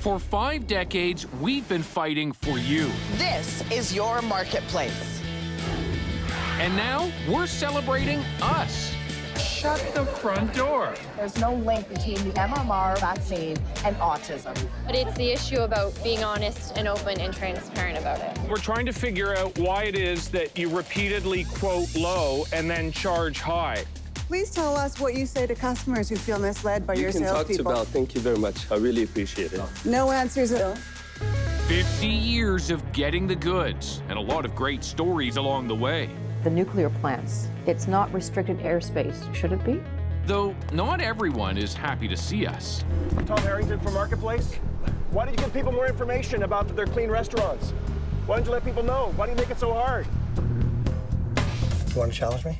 For 5 decades, we've been fighting for you. This is your marketplace. And now, we're celebrating us. Shut the front door. There's no link between the MMR vaccine and autism. But it's the issue about being honest and open and transparent about it. We're trying to figure out why it is that you repeatedly quote low and then charge high. Please tell us what you say to customers who feel misled by your salespeople. You can talk to Bell. Thank you very much. I really appreciate it. No answers at all. 50 years of getting the goods, and a lot of great stories along the way. The nuclear plants, it's not restricted airspace, should it be? Though not everyone is happy to see us. Tom Harrington from Marketplace. Why don't you give people more information about their clean restaurants? Why don't you let people know? Why do you make it so hard? You want to challenge me?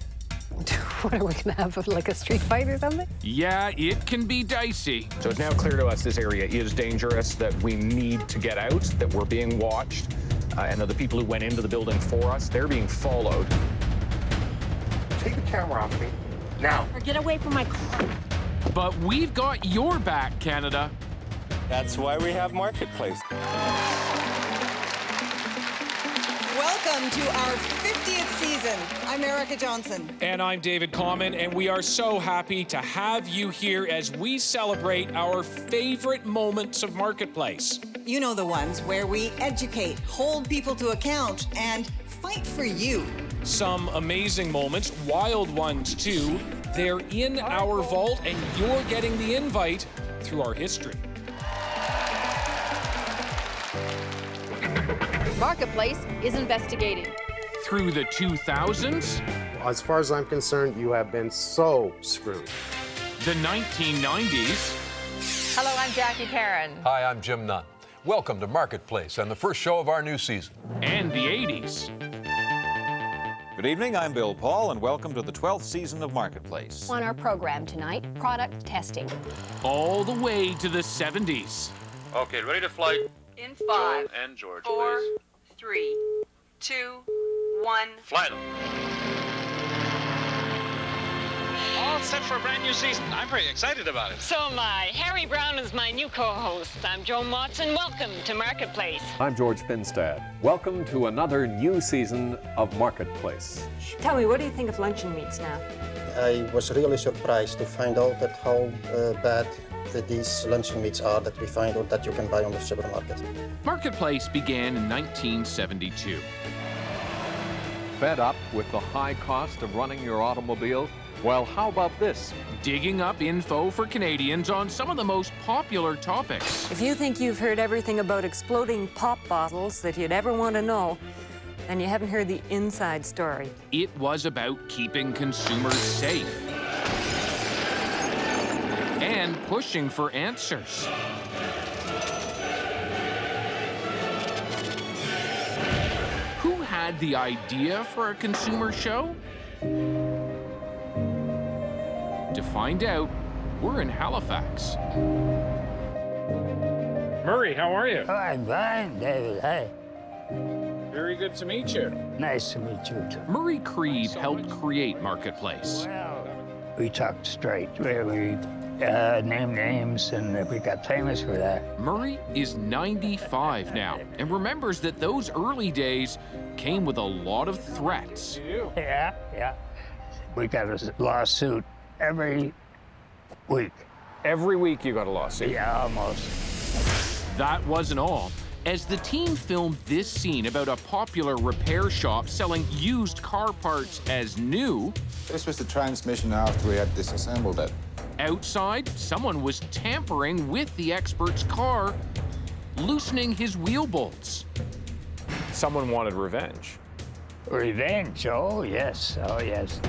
What are we gonna have, like a street fight or something? Yeah, it can be dicey. So it's now clear to us this area is dangerous, that we need to get out, that we're being watched, and that the people who went into the building for us, they're being followed. Take the camera off me, now. Or get away from my car. But we've got your back, Canada. That's why we have Marketplace. Welcome to our 50th season. I'm Erica Johnson. And I'm David Common, and we are so happy to have you here as we celebrate our favorite moments of Marketplace. You know the ones where we educate, hold people to account, and fight for you. Some amazing moments, wild ones too. They're in our vault, and you're getting the invite through our history. Marketplace is investigating. Through the 2000s, As far as I'm concerned, you have been so screwed. the 1990s, Hello, I'm Jackie Perrin. Hi, I'm Jim Nunn. Welcome to Marketplace and the first show of our new season. and the 80s. Good evening, I'm Bill Paul, and welcome to the 12th season of Marketplace. On our program tonight, product testing. All the way to the 70s. Okay, ready to flight. In 5, And George, 4, please. 3, 2, 1. Fly them. All set for a brand new season. I'm very excited about it. So am I. Harry Brown is my new co-host. I'm Joan Watson. Welcome to Marketplace. I'm George Finstad. Welcome to another new season of Marketplace. Tell me, what do you think of luncheon meats now? I was really surprised to find out that how bad these luncheon meats are that we find out that you can buy on the supermarket. Marketplace began in 1972. Fed up with the high cost of running your automobile? Well, how about this? Digging up info for Canadians on some of the most popular topics. If you think you've heard everything about exploding pop bottles that you'd ever want to know, then you haven't heard the inside story. It was about keeping consumers safe and pushing for answers. Who had the idea for a consumer show? To find out, we're in Halifax. Murray, how are you? I'm fine, David. Hey. Very good to meet you. Nice to meet you, too. Murray Creve helped create Marketplace. Well, we talked straight. We named names, and we got famous for that. Murray is 95 now and remembers that those early days came with a lot of threats. Yeah. We got a lawsuit every week. Every week you got a lawsuit. Yeah, almost. That wasn't all. As the team filmed this scene about a popular repair shop selling used car parts as new, This was the transmission after we had disassembled it. outside, someone was tampering with the expert's car, loosening his wheel bolts. Someone wanted revenge. Revenge? Oh, yes. Oh, yes.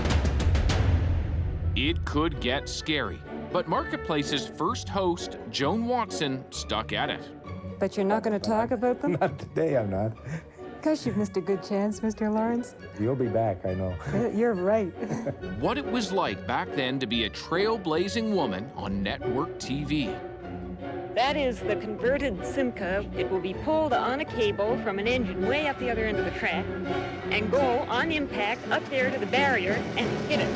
It could get scary, but Marketplace's first host, Joan Watson, stuck at it. But you're not going to talk about them? Not today, I'm not. Because you've missed a good chance, Mr. Lawrence. You'll be back, I know. You're right. What it was like back then to be a trailblazing woman on network TV. That is the converted Simca. It will be pulled on a cable from an engine way up the other end of the track and go on impact up there to the barrier and hit it.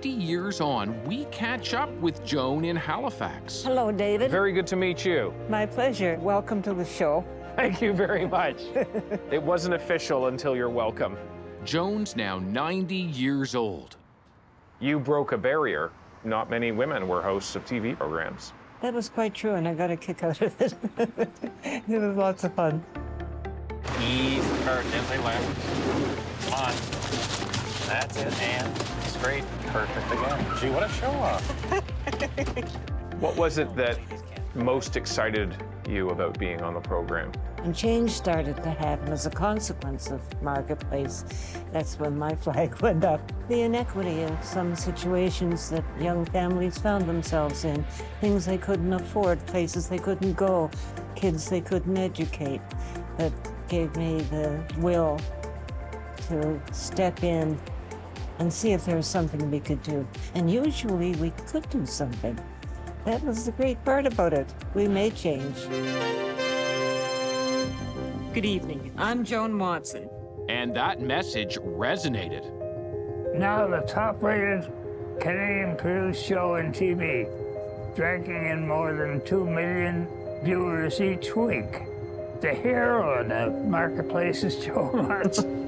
50 years on, we catch up with Joan in Halifax. Hello, David. Very good to meet you. My pleasure. Welcome to the show. Thank you very much. It wasn't official until you're welcome. Joan's now 90 years old. You broke a barrier. Not many women were hosts of TV programs. That was quite true, and I got a kick out of it. It was lots of fun. Ease the car gently left. Come on. That's it, and straight. Perfect again. Gee, what a show-off. What was it that most excited you about being on the program? And change started to happen as a consequence of Marketplace. That's when my flag went up. The inequity of some situations that young families found themselves in, things they couldn't afford, places they couldn't go, kids they couldn't educate, that gave me the will to step in and see if there was something we could do. And usually we could do something. That was the great part about it. We made change. Good evening. I'm Joan Watson. And that message resonated. Now the top-rated Canadian cruise show on TV, dragging in more than 2 million viewers each week. The hero of Marketplace is Joan Watson.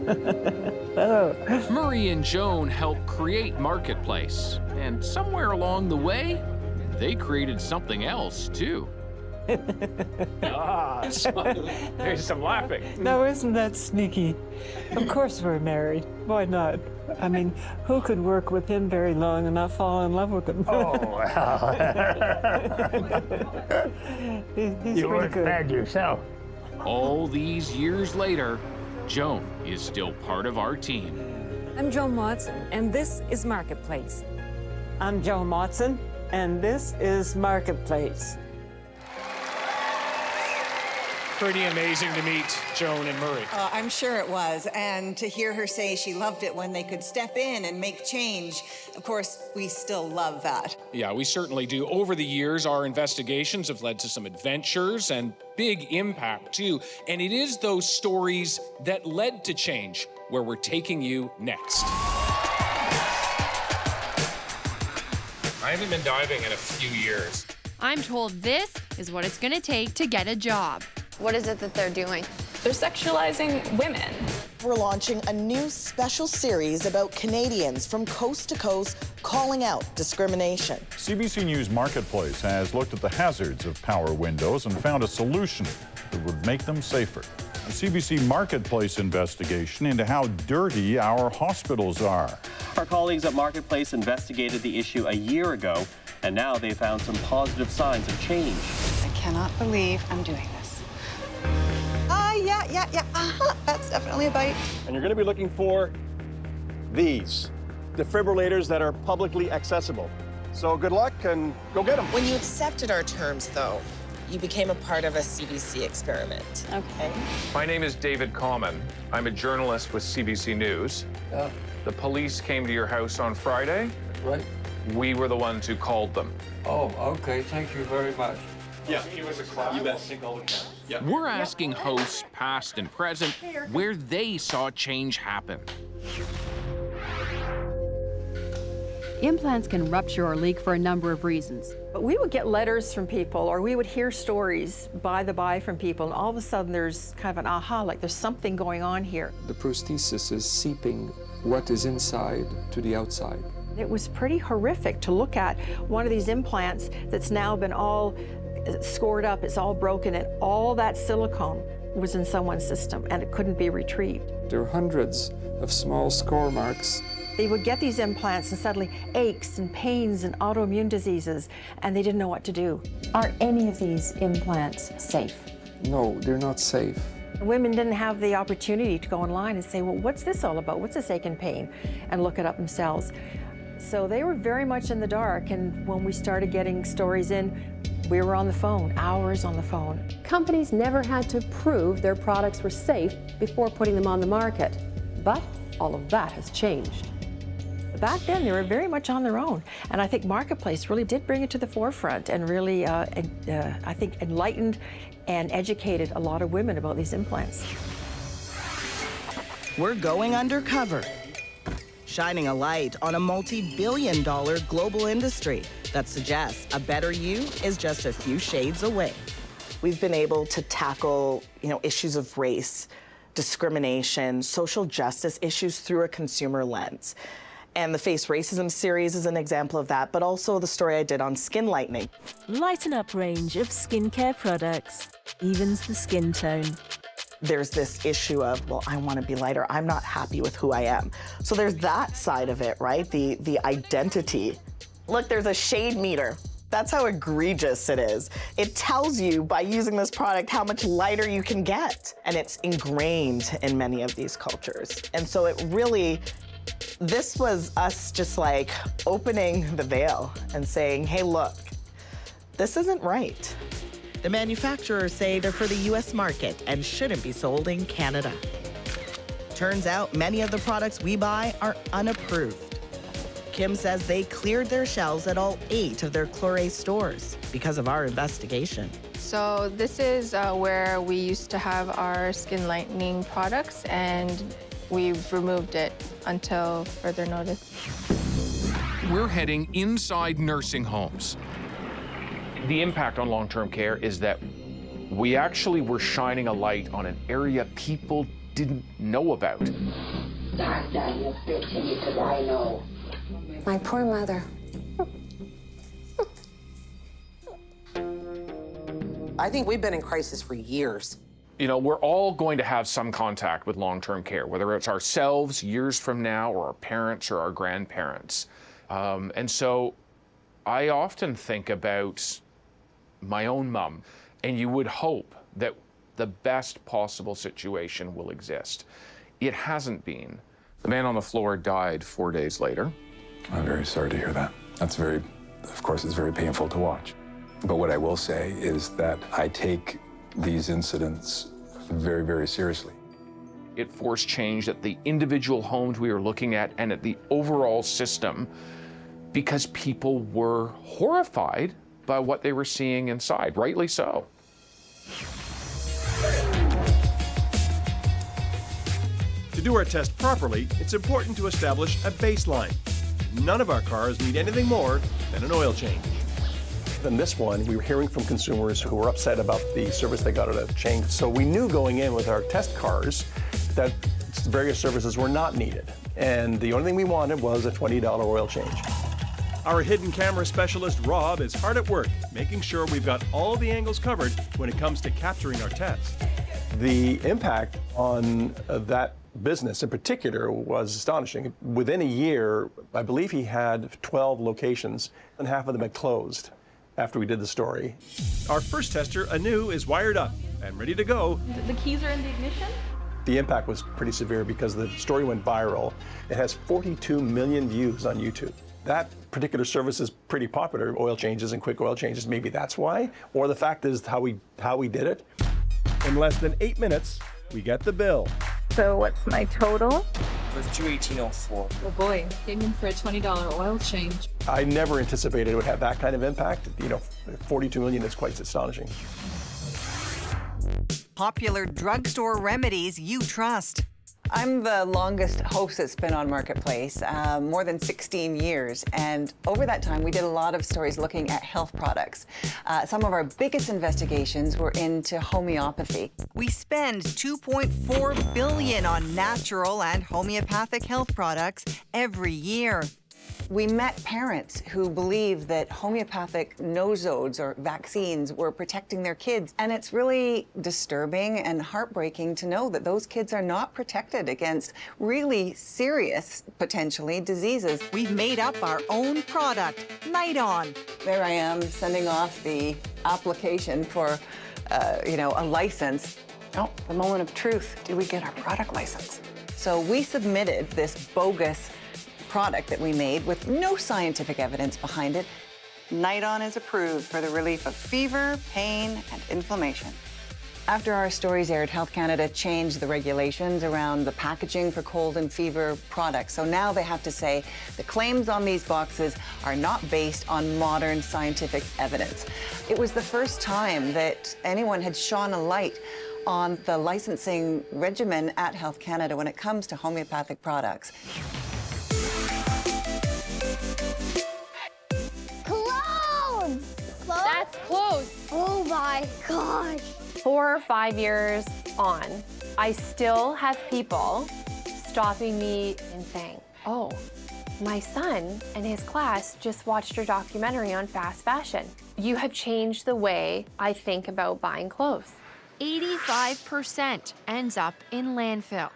Oh. Murray and Joan helped create Marketplace. And somewhere along the way, they created something else, too. There's some laughing. No, isn't that sneaky? Of course we're married. Why not? I mean, who could work with him very long and not fall in love with him? Oh, well. He's you weren't good. bad yourself. All these years later, Joan is still part of our team. I'm Joan Watson, and this is Marketplace. I'm Joan Watson, and this is Marketplace. Pretty amazing to meet Joan and Murray. I'm sure it was. And to hear her say she loved it when they could step in and make change, of course, we still love that. Yeah, we certainly do. Over the years, our investigations have led to some adventures and big impact, too. And it is those stories that led to change where we're taking you next. I haven't been diving in a few years. I'm told this is what it's gonna take to get a job. What is it that they're doing? They're sexualizing women. We're launching a new special series about Canadians from coast to coast calling out discrimination. CBC News Marketplace has looked at the hazards of power windows and found a solution that would make them safer. A CBC Marketplace investigation into how dirty our hospitals are. Our colleagues at Marketplace investigated the issue a year ago, and now they found some positive signs of change. I cannot believe I'm doing this. Yeah. That's definitely a bite. And you're going to be looking for these defibrillators that are publicly accessible. So good luck and go get them. When you accepted our terms, though, you became a part of a CBC experiment. Okay. My name is David Common. I'm a journalist with CBC News. The police came to your house on Friday. Right. We were the ones who called them. Oh, okay. Thank you very much. Yeah, he was a club. You bet. Take all the cameras. Yeah. We're asking hosts, past and present, where they saw change happen. Implants can rupture or leak for a number of reasons. But we would get letters from people, or we would hear stories by the by from people, and all of a sudden there's kind of an aha, like there's something going on here. The prosthesis is seeping what is inside to the outside. It was pretty horrific to look at one of these implants that's now been all scored up, it's all broken, and all that silicone was in someone's system and it couldn't be retrieved. There are hundreds of small score marks. They would get these implants and suddenly aches and pains and autoimmune diseases, and they didn't know what to do. Are any of these implants safe? No, they're not safe. Women didn't have the opportunity to go online and say, well, what's this all about? What's this ache and pain? And look it up themselves. So they were very much in the dark, and when we started getting stories in, we were on the phone, hours on the phone. Companies never had to prove their products were safe before putting them on the market. But all of that has changed. Back then, they were very much on their own. And I think Marketplace really did bring it to the forefront and really, I think, enlightened and educated a lot of women about these implants. We're going undercover, shining a light on a multi-billion-dollar global industry that suggests a better you is just a few shades away. We've been able to tackle, issues of race, discrimination, social justice issues through a consumer lens. And the Face Racism series is an example of that, but also the story I did on skin lightening. Lighten Up range of skincare products evens the skin tone. There's this issue of, well, I want to be lighter. I'm not happy with who I am. So there's that side of it, right? The identity. Look, there's a shade meter. That's how egregious it is. It tells you by using this product how much lighter you can get. And it's ingrained in many of these cultures. And so it really, this was us just like opening the veil and saying, hey, look, this isn't right. The manufacturers say they're for the US market and shouldn't be sold in Canada. Turns out many of the products we buy are unapproved. Kim says they cleared their shelves at all 8 of their Clore stores because of our investigation. So this is where we used to have our skin lightening products, and we've removed it until further notice. We're heading inside nursing homes. The impact on long-term care is that we actually were shining a light on an area people didn't know about. My poor mother. I think we've been in crisis for years. We're all going to have some contact with long-term care, whether it's ourselves years from now or our parents or our grandparents. And so I often think about my own mom, and you would hope that the best possible situation will exist. It hasn't been. The man on the floor died 4 days later. I'm very sorry to hear that. Of course, it's very painful to watch. But what I will say is that I take these incidents very, very seriously. It forced change at the individual homes we were looking at and at the overall system because people were horrified by what they were seeing inside, rightly so. To do our test properly, it's important to establish a baseline. None of our cars need anything more than an oil change. In this one, we were hearing from consumers who were upset about the service they got at a chain. So we knew going in with our test cars that various services were not needed. And the only thing we wanted was a $20 oil change. Our hidden camera specialist, Rob, is hard at work, making sure we've got all the angles covered when it comes to capturing our test. The impact on that business in particular was astonishing. Within a year, I believe he had 12 locations, and half of them had closed after we did the story. Our first tester, Anu, is wired up and ready to go. The keys are in the ignition? The impact was pretty severe because the story went viral. It has 42 million views on YouTube. That particular service is pretty popular, oil changes and quick oil changes. Maybe that's why. Or the fact is how we did it. In less than 8 minutes, we get the bill. So what's my total? It was $218.04. Oh boy, came in for a $20 oil change. I never anticipated it would have that kind of impact. 42 million is quite astonishing. Popular drugstore remedies you trust. I'm the longest host that's been on Marketplace, more than 16 years. And over that time, we did a lot of stories looking at health products. Some of our biggest investigations were into homeopathy. We spend $2.4 billion on natural and homeopathic health products every year. We met parents who believed that homeopathic nosodes or vaccines were protecting their kids. And it's really disturbing and heartbreaking to know that those kids are not protected against really serious, potentially, diseases. We've made up our own product, Night On. There I am sending off the application for, a license. Oh, the moment of truth. Do we get our product license? So we submitted this bogus product that we made with no scientific evidence behind it. Night On is approved for the relief of fever, pain, and inflammation. After our stories aired, Health Canada changed the regulations around the packaging for cold and fever products. So now they have to say the claims on these boxes are not based on modern scientific evidence. It was the first time that anyone had shone a light on the licensing regimen at Health Canada when it comes to homeopathic products. Close. Oh my gosh. 4 or 5 years on, I still have people stopping me and saying, oh, my son and his class just watched your documentary on fast fashion. You have changed the way I think about buying clothes. 85% ends up in landfill,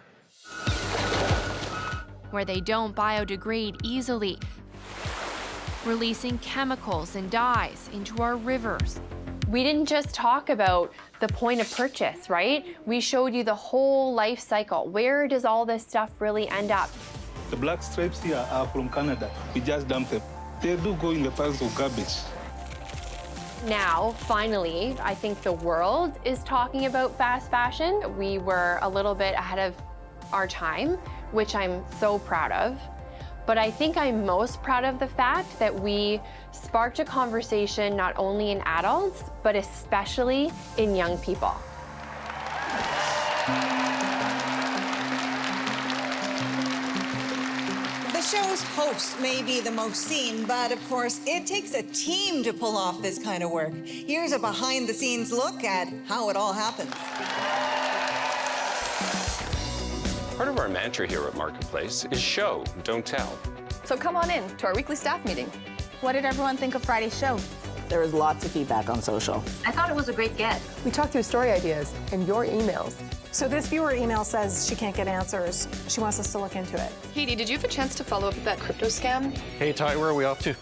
where they don't biodegrade easily, releasing chemicals and dyes into our rivers. We didn't just talk about the point of purchase, right? We showed you the whole life cycle. Where does all this stuff really end up? The black stripes here are from Canada. We just dump them. They do go in the piles of garbage. Now, finally, I think the world is talking about fast fashion. We were a little bit ahead of our time, which I'm so proud of. But I think I'm most proud of the fact that we sparked a conversation not only in adults, but especially in young people. The show's host may be the most seen, but of course, it takes a team to pull off this kind of work. Here's a behind-the-scenes look at how it all happens. Part of our mantra here at Marketplace is show, don't tell. So come on in to our weekly staff meeting. What did everyone think of Friday's show? There was lots of feedback on social. I thought it was a great get. We talked through story ideas and your emails. So this viewer email says she can't get answers. She wants us to look into it. Katie, did you have a chance to follow up with that crypto scam? Hey, Ty, where are we off to?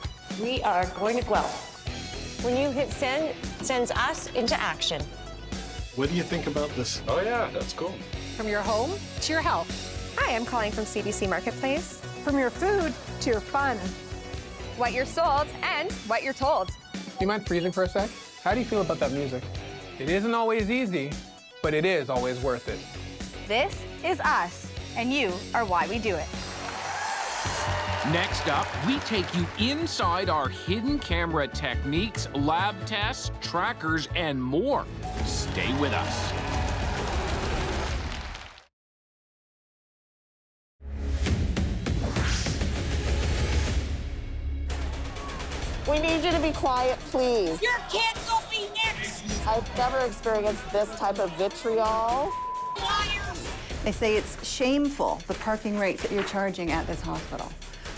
We are going to Guelph. When you hit send, it sends us into action. What do you think about this? Oh yeah, that's cool. From your home to your health. Hi, I'm calling from CBC Marketplace. From your food to your fun. What you're sold and what you're told. Do you mind freezing for a sec? How do you feel about that music? It isn't always easy, but it is always worth it. This is us, and you are why we do it. Next up, we take you inside our hidden camera techniques, lab tests, trackers, and more. Stay with us. We need you to be quiet, please. Your kids will be next. I've never experienced this type of vitriol. Liars. They say it's shameful, the parking rates that you're charging at this hospital.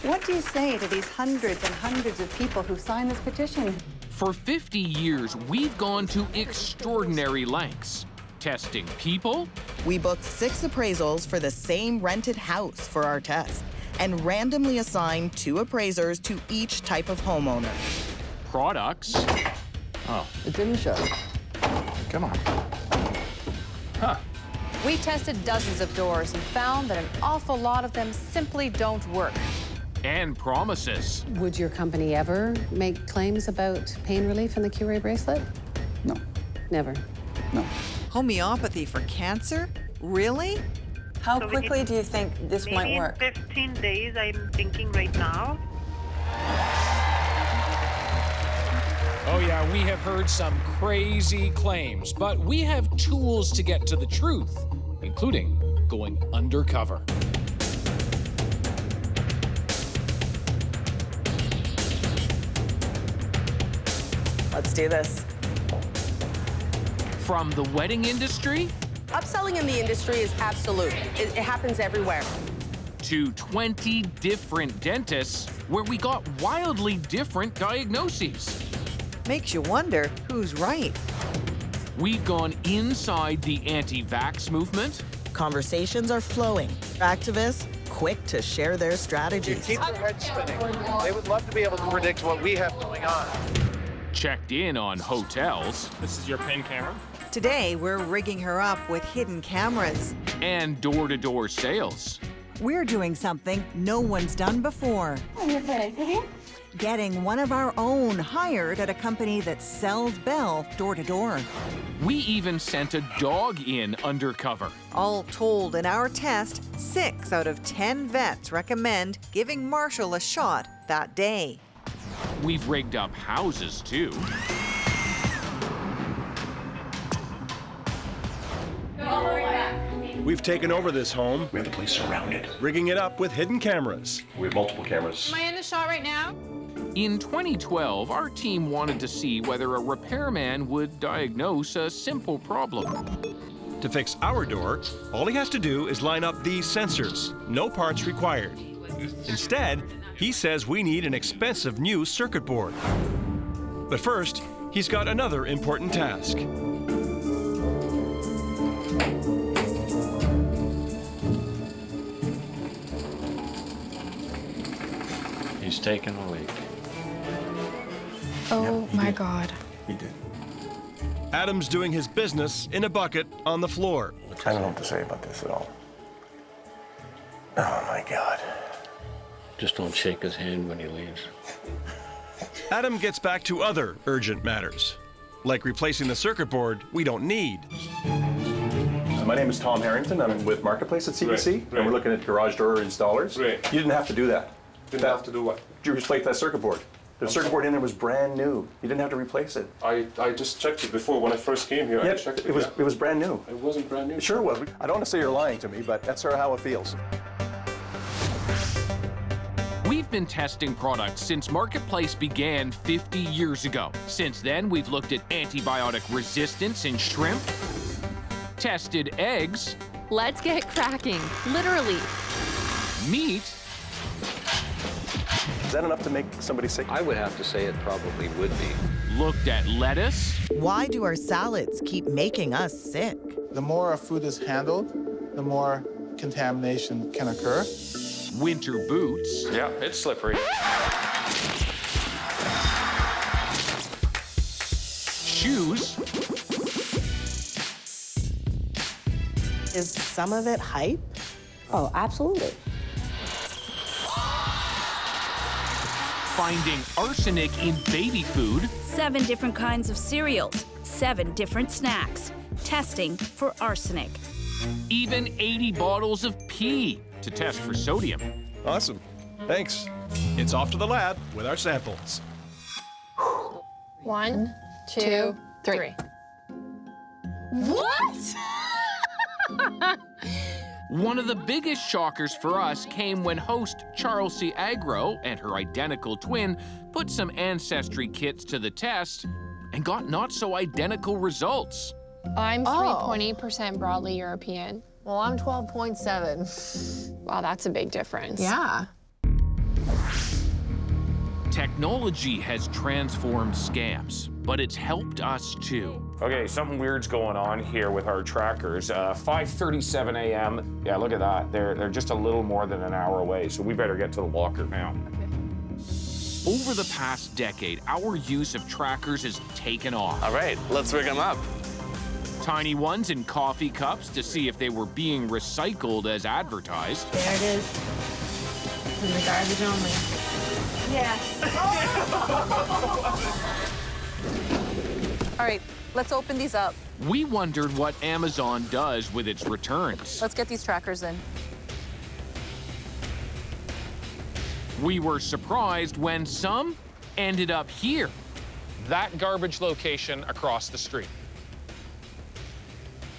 What do you say to these hundreds and hundreds of people who signed this petition? For 50 years, we've gone to extraordinary lengths. Testing people. We booked 6 appraisals for the same rented house for our test and randomly assigned 2 appraisers to each type of homeowner. Products. Oh, it didn't show. Come on. Huh. We tested dozens of doors and found that an awful lot of them simply don't work. And promises. Would your company ever make claims about pain relief in the Cure bracelet? No. Never. No. Homeopathy for cancer? Really? How quickly do you think this might work? In 15 days, I'm thinking right now. Oh yeah, we have heard some crazy claims, but we have tools to get to the truth, including going undercover. Let's do this. From the wedding industry. Upselling in the industry is absolute. It happens everywhere. To 20 different dentists where we got wildly different diagnoses. Makes you wonder who's right. We've gone inside the anti-vax movement. Conversations are flowing. Activists quick to share their strategies. Keep their heads spinning. They would love to be able to predict what we have going on. Checked in on hotels. This is your PIN camera. Today, we're rigging her up with hidden cameras. And door-to-door sales. We're doing something no one's done before. Getting one of our own hired at a company that sells Bell door to door. We even sent a dog in undercover. All told, in our test, 6 out of 10 vets recommend giving Marshall a shot that day. We've rigged up houses, too. We've taken over this home. We have the place surrounded. Rigging it up with hidden cameras. We have multiple cameras. Am I in the shot right now? In 2012, our team wanted to see whether a repairman would diagnose a simple problem. To fix our door, all he has to do is line up these sensors. No parts required. Instead, he says we need an expensive new circuit board. But first, he's got another important task. He's taking a leak. Oh my God. He did. Adam's doing his business in a bucket on the floor. I don't know what to say about this at all. Oh my God. Just don't shake his hand when he leaves. Adam gets back to other urgent matters, like replacing the circuit board we don't need. My name is Tom Harrington. I'm with Marketplace at CBC, and we're looking at garage door installers. Right. You didn't have to do that. Didn't have to do what? You replaced that circuit board. The circuit board in there was brand new. You didn't have to replace it. I just checked it before when I first came here. I checked it. It was brand new. It wasn't brand new. It sure was. I don't want to say you're lying to me, but that's sort of how it feels. We've been testing products since Marketplace began 50 years ago. Since then, we've looked at antibiotic resistance in shrimp, tested eggs. Let's get cracking, literally. Meat. Is that enough to make somebody sick? I would have to say it probably would be. Looked at lettuce. Why do our salads keep making us sick? The more our food is handled, the more contamination can occur. Winter boots. Yeah, it's slippery. Shoes. Is some of it hype? Oh, absolutely. Finding arsenic in baby food. 7 different kinds of cereals, 7 different snacks. Testing for arsenic. Even 80 bottles of pee to test for sodium. Awesome. Thanks. It's off to the lab with our samples. 1, 2, 3. What? One of the biggest shockers for us came when host Charles C. Agro and her identical twin put some ancestry kits to the test and got not so identical results. I'm 3.8% broadly European. Well, I'm 12.7. Wow, that's a big difference. Yeah. Technology has transformed scams, but it's helped us too. Okay, something weird's going on here with our trackers. 5:37 a.m. Yeah, look at that. They're just a little more than an hour away, so we better get to the locker now. Over the past decade, our use of trackers has taken off. All right, let's rig them up. Tiny ones in coffee cups to see if they were being recycled as advertised. There it is. In the garbage only. Yes. All right, let's open these up. We wondered what Amazon does with its returns. Let's get these trackers in. We were surprised when some ended up here. That garbage location across the street.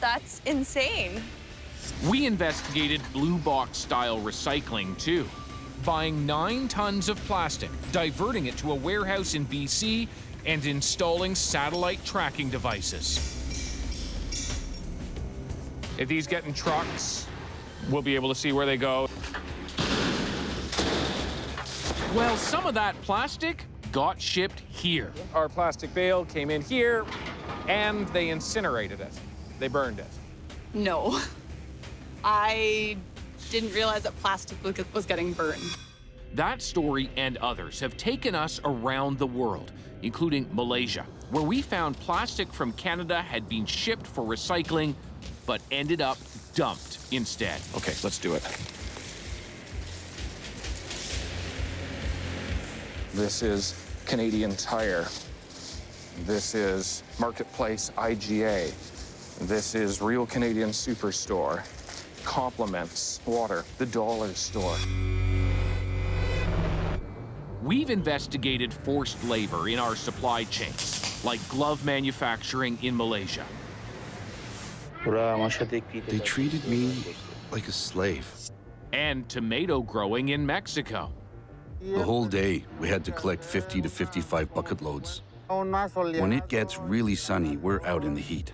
That's insane. We investigated blue box style recycling too, buying 9 tons of plastic, diverting it to a warehouse in BC, and installing satellite tracking devices. If these get in trucks, we'll be able to see where they go. Well, some of that plastic got shipped here. Our plastic bale came in here, and they incinerated it. They burned it. No. I didn't realize that plastic was getting burned. That story and others have taken us around the world, including Malaysia, where we found plastic from Canada had been shipped for recycling, but ended up dumped instead. Okay, let's do it. This is Canadian Tire. This is Marketplace IGA. This is Real Canadian Superstore. Compliments, Water, the Dollar Store. We've investigated forced labor in our supply chains, like glove manufacturing in Malaysia. They treated me like a slave. And tomato growing in Mexico. The whole day, we had to collect 50 to 55 bucket loads. When it gets really sunny, we're out in the heat.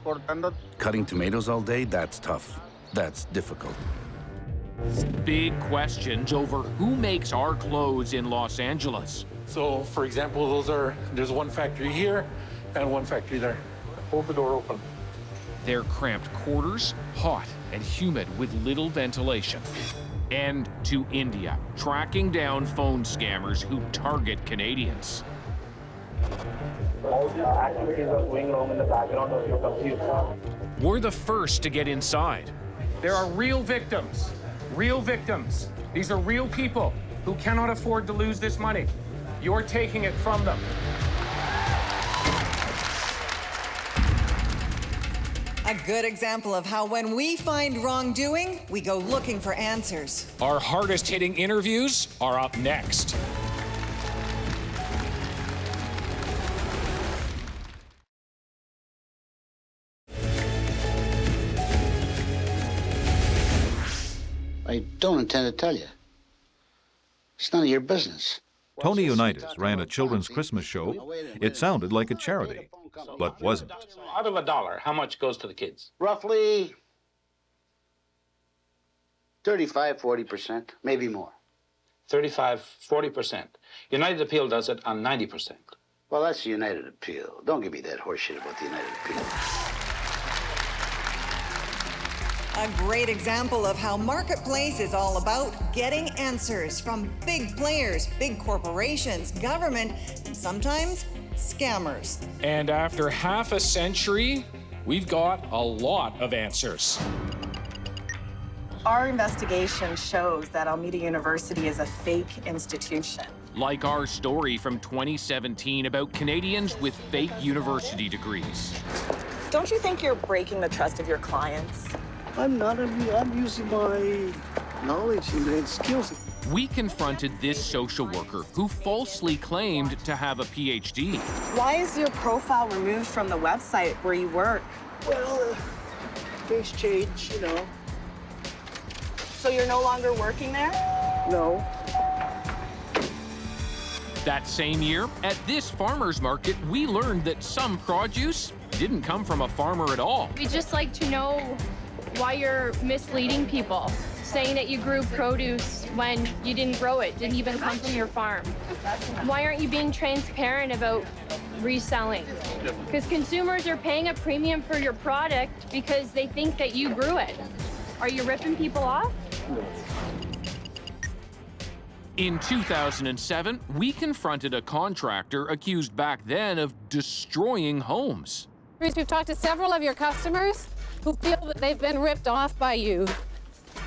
Cutting tomatoes all day, that's tough. That's difficult. Big questions over who makes our clothes in Los Angeles. So, for example, there's one factory here and one factory there. Hold the door open. They're cramped quarters, hot and humid with little ventilation. And to India, tracking down phone scammers who target Canadians. We're the first to get inside. There are real victims. Real victims. These are real people who cannot afford to lose this money. You're taking it from them. A good example of how when we find wrongdoing, we go looking for answers. Our hardest hitting interviews are up next. I don't intend to tell you. It's none of your business. Tony Unitas ran a children's Christmas show. It sounded like a charity, but wasn't. Out of $1, how much goes to the kids? Roughly 35, 40%, maybe more. 35, 40%. United Appeal does it on 90%. Well, that's the United Appeal. Don't give me that horseshit about the United Appeal. A great example of how Marketplace is all about getting answers from big players, big corporations, government, and sometimes scammers. And after half a century, we've got a lot of answers. Our investigation shows that Alameda University is a fake institution. Like our story from 2017 about Canadians with fake university degrees. Don't you think you're breaking the trust of your clients? I'm not. I'm using my knowledge and skills. We confronted this social worker who falsely claimed to have a PhD. Why is your profile removed from the website where you work? Well, things change, you know. So you're no longer working there? No. That same year, at this farmer's market, we learned that some produce didn't come from a farmer at all. We'd just like to know why you're misleading people, saying that you grew produce when you didn't grow it, didn't even come from your farm. Why aren't you being transparent about reselling? Because consumers are paying a premium for your product because they think that you grew it. Are you ripping people off? In 2007, we confronted a contractor accused back then of destroying homes. We've talked to several of your customers who feel that they've been ripped off by you.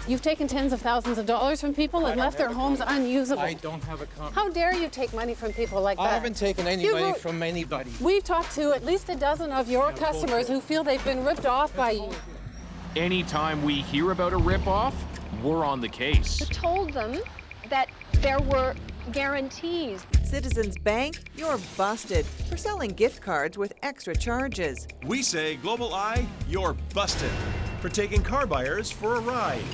You've taken tens of thousands of dollars from people and left their homes unusable. I don't have a comment. How dare you take money from people like that? I haven't taken any money from anybody. We've talked to at least a dozen of your customers who feel they've been ripped off by you. Anytime we hear about a ripoff, we're on the case. I told them that there were guarantees. Citizens Bank, you're busted for selling gift cards with extra charges. We say, Global Eye, you're busted for taking car buyers for a ride.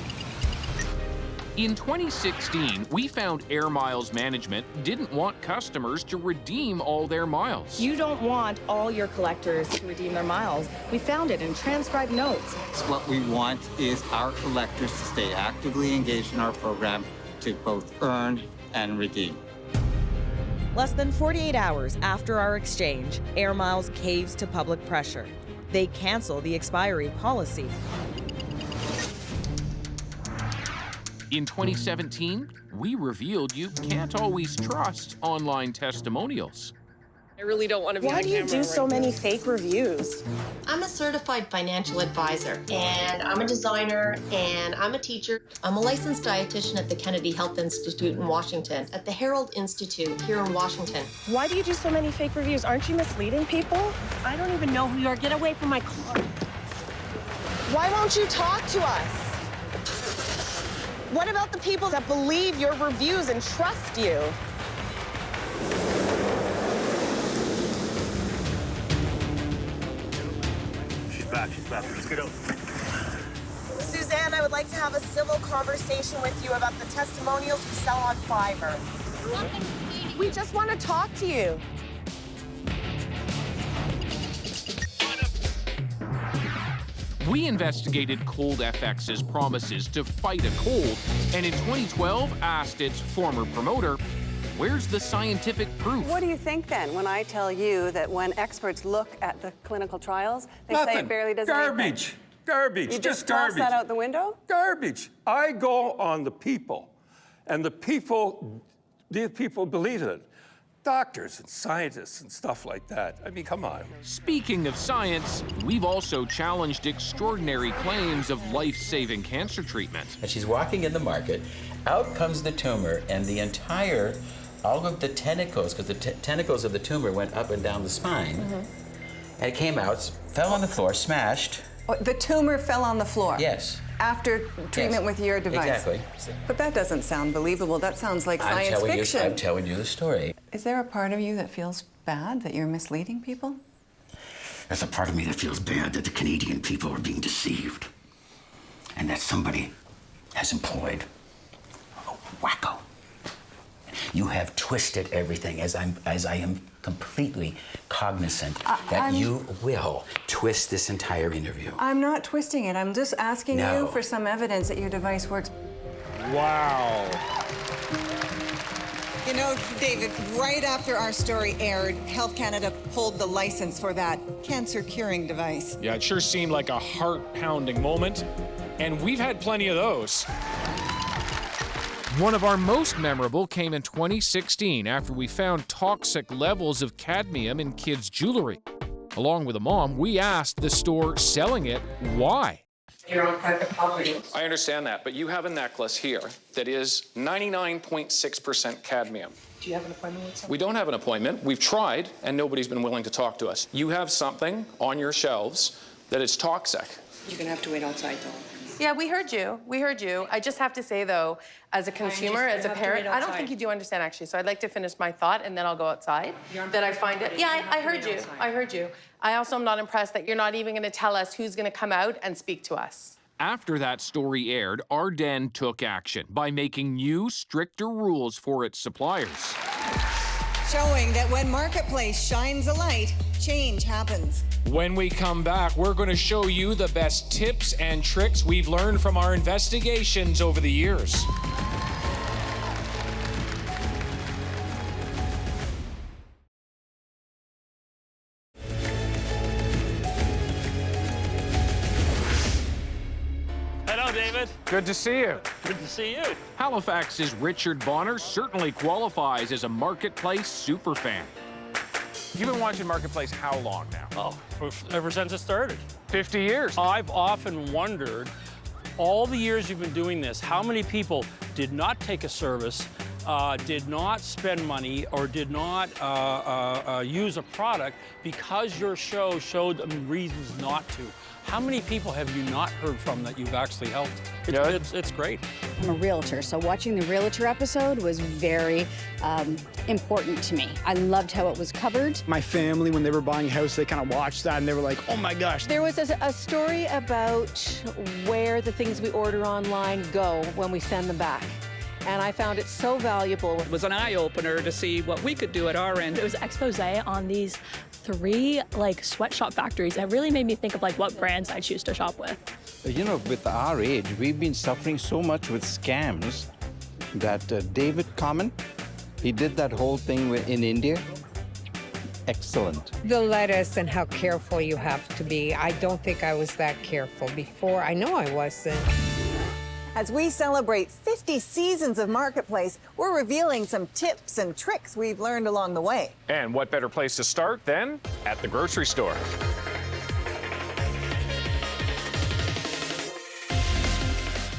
In 2016, we found Air Miles Management didn't want customers to redeem all their miles. You don't want all your collectors to redeem their miles. We found it in transcribed notes. What we want is our collectors to stay actively engaged in our program to both earn and redeem. Less than 48 hours after our exchange, Air Miles caves to public pressure. They cancel the expiry policy. In 2017, we revealed you can't always trust online testimonials. I really don't want to be on camera. Why do you do so many fake reviews? I'm a certified financial advisor, and I'm a designer, and I'm a teacher. I'm a licensed dietitian at the Kennedy Health Institute in Washington, at the Herald Institute here in Washington. Why do you do so many fake reviews? Aren't you misleading people? I don't even know who you are. Get away from my car. Why won't you talk to us? What about the people that believe your reviews and trust you? She's back. Let's get out. Suzanne, I would like to have a civil conversation with you about the testimonials you sell on Fiverr. We just want to talk to you. We investigated Cold FX's promises to fight a cold, and in 2012 asked its former promoter, where's the scientific proof? What do you think then when I tell you that when experts look at the clinical trials, they say it barely does anything? Garbage. Garbage. You just toss garbage. that out the window? Garbage. I go on the people, and the people believe it. Doctors and scientists and stuff like that. I mean, come on. Speaking of science, we've also challenged extraordinary claims of life-saving cancer treatment. And she's walking in the market, out comes the tumor, and the entire, all of the tentacles, because the tentacles of the tumor went up and down the spine, and it came out, fell on the floor, smashed. Oh, the tumor fell on the floor? Yes. After treatment with your device? Exactly. But that doesn't sound believable. That sounds like science fiction. I'm telling you the story. Is there a part of you that feels bad that you're misleading people? There's a part of me that feels bad that the Canadian people are being deceived. And that somebody has employed a wacko. You have twisted everything, as I am completely cognizant that you will twist this entire interview. I'm not twisting it. I'm just asking No. you for some evidence that your device works. Wow. You know, David, right after our story aired, Health Canada pulled the license for that cancer-curing device. Yeah, it sure seemed like a heart-pounding moment, and we've had plenty of those. One of our most memorable came in 2016 after we found toxic levels of cadmium in kids' jewelry. Along with a mom, we asked the store selling it why. You're on private property. I understand that, but you have a necklace here that is 99.6% cadmium. Do you have an appointment with someone? We don't have an appointment. We've tried, and nobody's been willing to talk to us. You have something on your shelves that is toxic. You're gonna have to wait outside though. Yeah, we heard you. We heard you. I just have to say, though, as a consumer, as a parent, I don't think you do understand, actually. So I'd like to finish my thought, and then I'll go outside. That I find it. Yeah, I heard you. I heard you. I also am not impressed that you're not even going to tell us who's going to come out and speak to us. After that story aired, Ardennes took action by making new, stricter rules for its suppliers. Showing that when Marketplace shines a light, change happens. When we come back, we're going to show you the best tips and tricks we've learned from our investigations over the years. Hello, David. Good to see you. Good to see you. Halifax's Richard Bonner certainly qualifies as a Marketplace superfan. You've been watching Marketplace how long now? Oh, ever since it started. 50 years. I've often wondered, all the years you've been doing this, how many people did not take a service, did not spend money, or did not use a product because your show showed them reasons not to. How many people have you not heard from that you've actually helped? It's great. I'm a realtor, so watching the realtor episode was very important to me. I loved how it was covered. My family, when they were buying a house, they kind of watched that and they were like, oh my gosh. There was a story about where the things we order online go when we send them back. And I found it so valuable. It was an eye-opener to see what we could do at our end. It was an expose on these 3 sweatshop factories that really made me think of what brands I choose to shop with. You know, with our age, we've been suffering so much with scams that David Common, he did that whole thing in India. Excellent. The lettuce and how careful you have to be. I don't think I was that careful before. I know I wasn't. As we celebrate 50 seasons of Marketplace, we're revealing some tips and tricks we've learned along the way. And what better place to start than at the grocery store?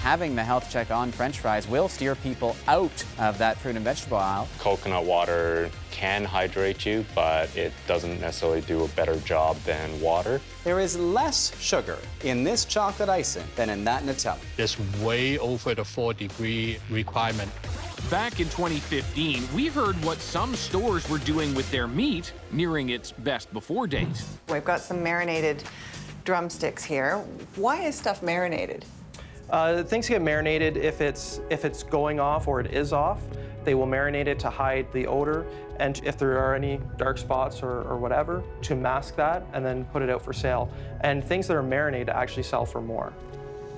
Having the health check on French fries will steer people out of that fruit and vegetable aisle. Coconut water can hydrate you, but it doesn't necessarily do a better job than water. There is less sugar in this chocolate icing than in that Nutella. It's way over the 4-degree requirement. Back in 2015, we heard what some stores were doing with their meat nearing its best before date. We've got some marinated drumsticks here. Why is stuff marinated? Things get marinated if it's going off or it is off. They will marinate it to hide the odor, and if there are any dark spots or whatever, to mask that and then put it out for sale. And things that are marinated actually sell for more.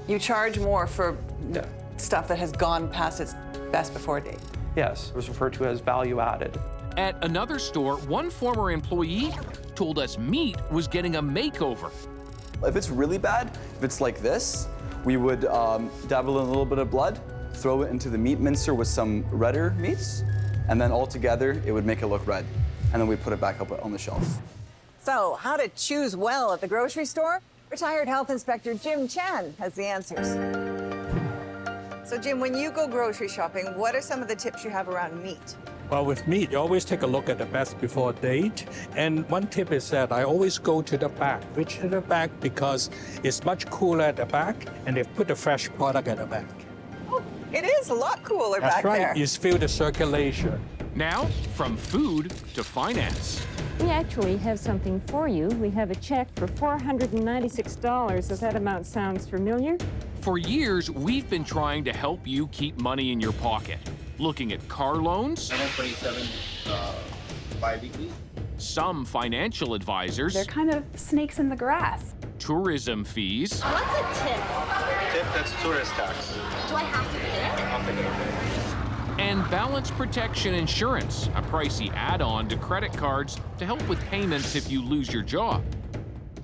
You charge more for stuff that has gone past its best before date? Yes, it was referred to as value added. At another store, one former employee told us meat was getting a makeover. If it's really bad, if it's like this, we would dabble in a little bit of blood, throw it into the meat mincer with some redder meats, and then all together, it would make it look red. And then we put it back up on the shelf. So, how to choose well at the grocery store? Retired Health Inspector Jim Chan has the answers. So, Jim, when you go grocery shopping, what are some of the tips you have around meat? Well, with meat, you always take a look at the best before date. And one tip is that I always go to the back, reach to the back, because it's much cooler at the back, and they put the fresh product at the back. Oh, it is a lot cooler That's back right. there. You feel the circulation. Now, from food to finance. We actually have something for you. We have a check for $496. Does that amount sound familiar? For years, we've been trying to help you keep money in your pocket. Looking at car loans, 127 bi-weekly. Some financial advisors, They're kind of snakes in the grass. tourism fees, What's a tip? Tip, that's tourist tax. Do I have to pay it? I'll take it over. and balance protection insurance, a pricey add-on to credit cards to help with payments if you lose your job.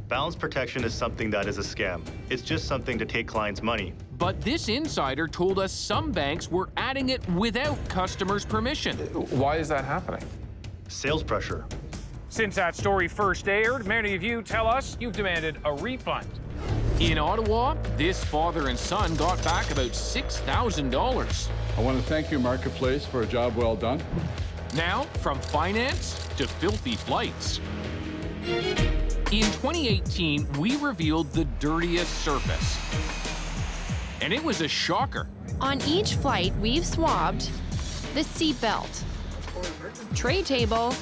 Balance protection is something that is a scam. It's just something to take clients' money. But this insider told us some banks were adding it without customers' permission. Why is that happening? Sales pressure. Since that story first aired, many of you tell us you've demanded a refund. In Ottawa, this father and son got back about $6,000. I want to thank you, Marketplace, for a job well done. Now, from finance to filthy flights. In 2018, we revealed the dirtiest surface. And it was a shocker. On each flight, we've swabbed the seat belt, tray table,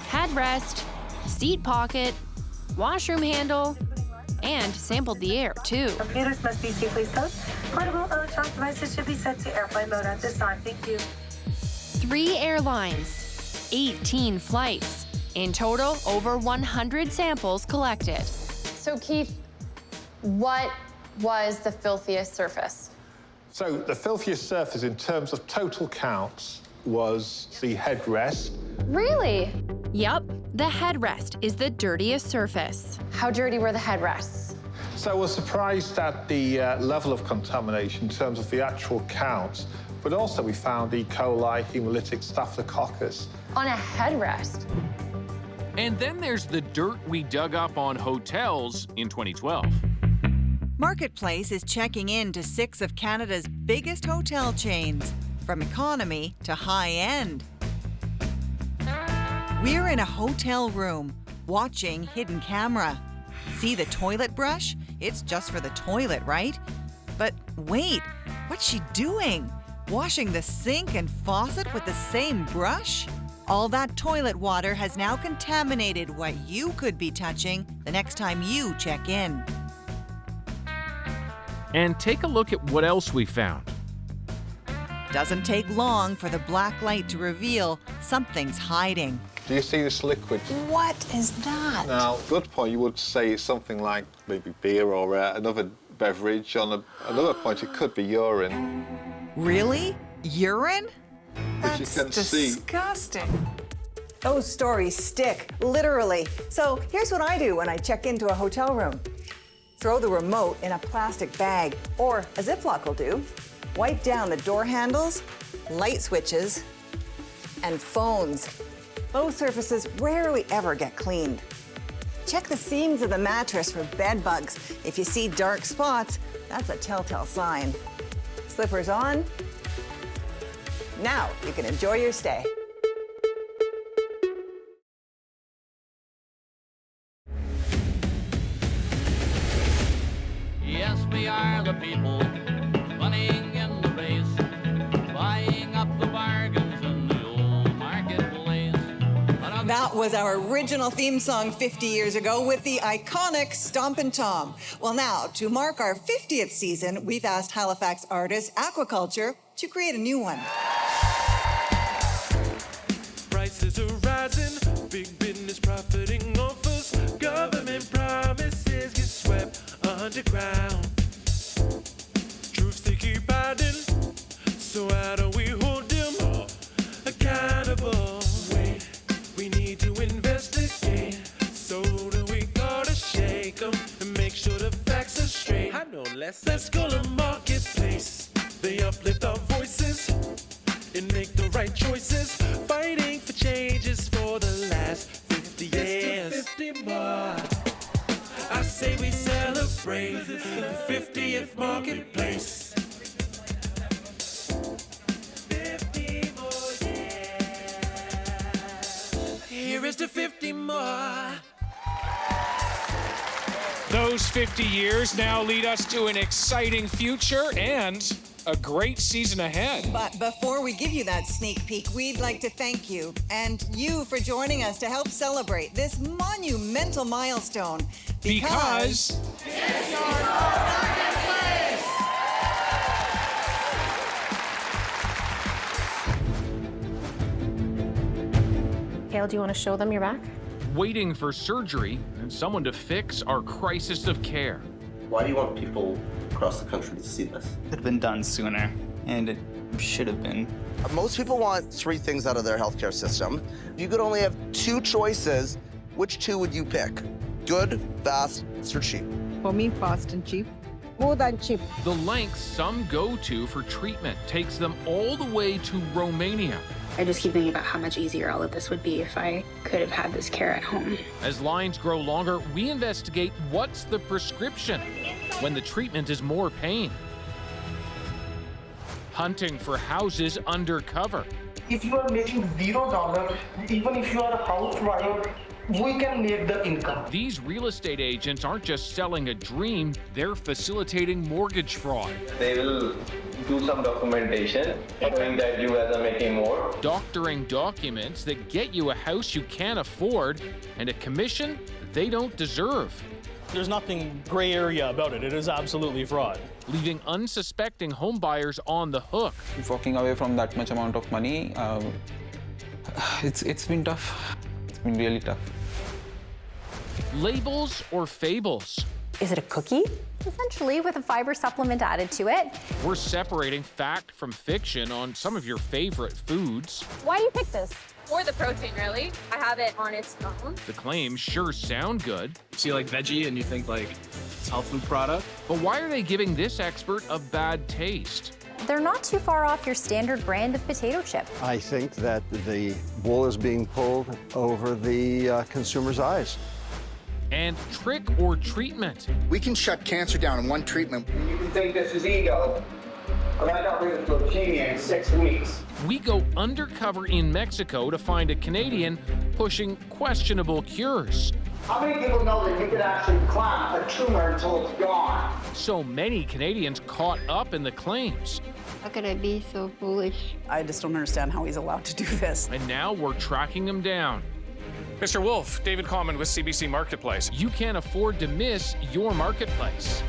headrest, seat pocket, washroom handle, and sampled the air, too. Computers must be safely stowed. Portable electronic devices should be set to airplane mode at this time. Thank you. 3 airlines, 18 flights. In total, over 100 samples collected. So, Keith, what was the filthiest surface? So the filthiest surface in terms of total counts was the headrest. Really? Yup, the headrest is the dirtiest surface. How dirty were the headrests? So we're surprised at the level of contamination in terms of the actual counts, but also we found E. coli, hemolytic staphylococcus. On a headrest? And then there's the dirt we dug up on hotels in 2012. Marketplace is checking in to 6 of Canada's biggest hotel chains, from economy to high-end. We're in a hotel room, watching hidden camera. See the toilet brush? It's just for the toilet, right? But wait, what's she doing? Washing the sink and faucet with the same brush? All that toilet water has now contaminated what you could be touching the next time you check in. And take a look at what else we found. Doesn't take long for the black light to reveal something's hiding. Do you see this liquid? What is that? Now, good point, you would say it's something like maybe beer or another beverage. On another point, it could be urine. Really? Urine? Which you can see. Disgusting. Those stories stick, literally. So here's what I do when I check into a hotel room. Throw the remote in a plastic bag, or a Ziploc will do. Wipe down the door handles, light switches, and phones. Those surfaces rarely ever get cleaned. Check the seams of the mattress for bed bugs. If you see dark spots, that's a telltale sign. Slippers on. Now you can enjoy your stay. Yes, we are the people running in the race, buying up the bargains in the old marketplace. That was our original theme song 50 years ago with the iconic Stompin' Tom. Well, now, to mark our 50th season, we've asked Halifax artist Aquaculture to create a new one. ground. Truths they keep hiding, so how do we hold them accountable? Wait, we need to investigate. So do we gotta shake them and make sure the facts are straight. I know less. Let's call a marketplace. They uplift our voices and make the right choices. Fighting for changes for the last 50 years. It's the 50 more. I say we celebrate the 50th marketplace. 50 more, yeah. Here is the 50 more. Those 50 years now lead us to an exciting future and a great season ahead. But before we give you that sneak peek, we'd like to thank you and you for joining us to help celebrate this monumental milestone. Because it's your marketplace! Gail, do you want to show them your back? waiting for surgery and someone to fix our crisis of care. Why do you want people across the country to see this? It had been done sooner, and it should have been. Most people want three things out of their healthcare system. If you could only have two choices, which two would you pick? Good, fast, or cheap? For me, fast and cheap. More than cheap. The lengths some go to for treatment takes them all the way to Romania. I just keep thinking about how much easier all of this would be if I could have had this care at home. As lines grow longer, we investigate what's the prescription when the treatment is more pain. Hunting for houses undercover. If you are making $0, even if you are a housewife, we can make the income. These real estate agents aren't just selling a dream, they're facilitating mortgage fraud. They will do some documentation showing that you guys are making more. Doctoring documents that get you a house you can't afford and a commission they don't deserve. There's nothing gray area about it. It is absolutely fraud. Leaving unsuspecting homebuyers on the hook. Walking away from that much amount of money, it's been tough. It's been really tough. Labels or fables? Is it a cookie? Essentially, with a fiber supplement added to it. We're separating fact from fiction on some of your favorite foods. Why you pick this? For the protein, really. I have it on its own. The claims sure sound good. You see like veggie and you think like it's a health food product. But why are they giving this expert a bad taste? They're not too far off your standard brand of potato chip. I think that the wool is being pulled over the consumer's eyes. And trick or treatment. We can shut cancer down in one treatment. You can think this is ego, but I got rid of leukemia in 6 weeks. We go undercover in Mexico to find a Canadian pushing questionable cures. How many people know that you could actually clamp a tumor until it's gone? So many Canadians caught up in the claims. How could I be so foolish? I just don't understand how he's allowed to do this. And now we're tracking him down. Mr. Wolf, David Common with CBC Marketplace. You can't afford to miss your marketplace.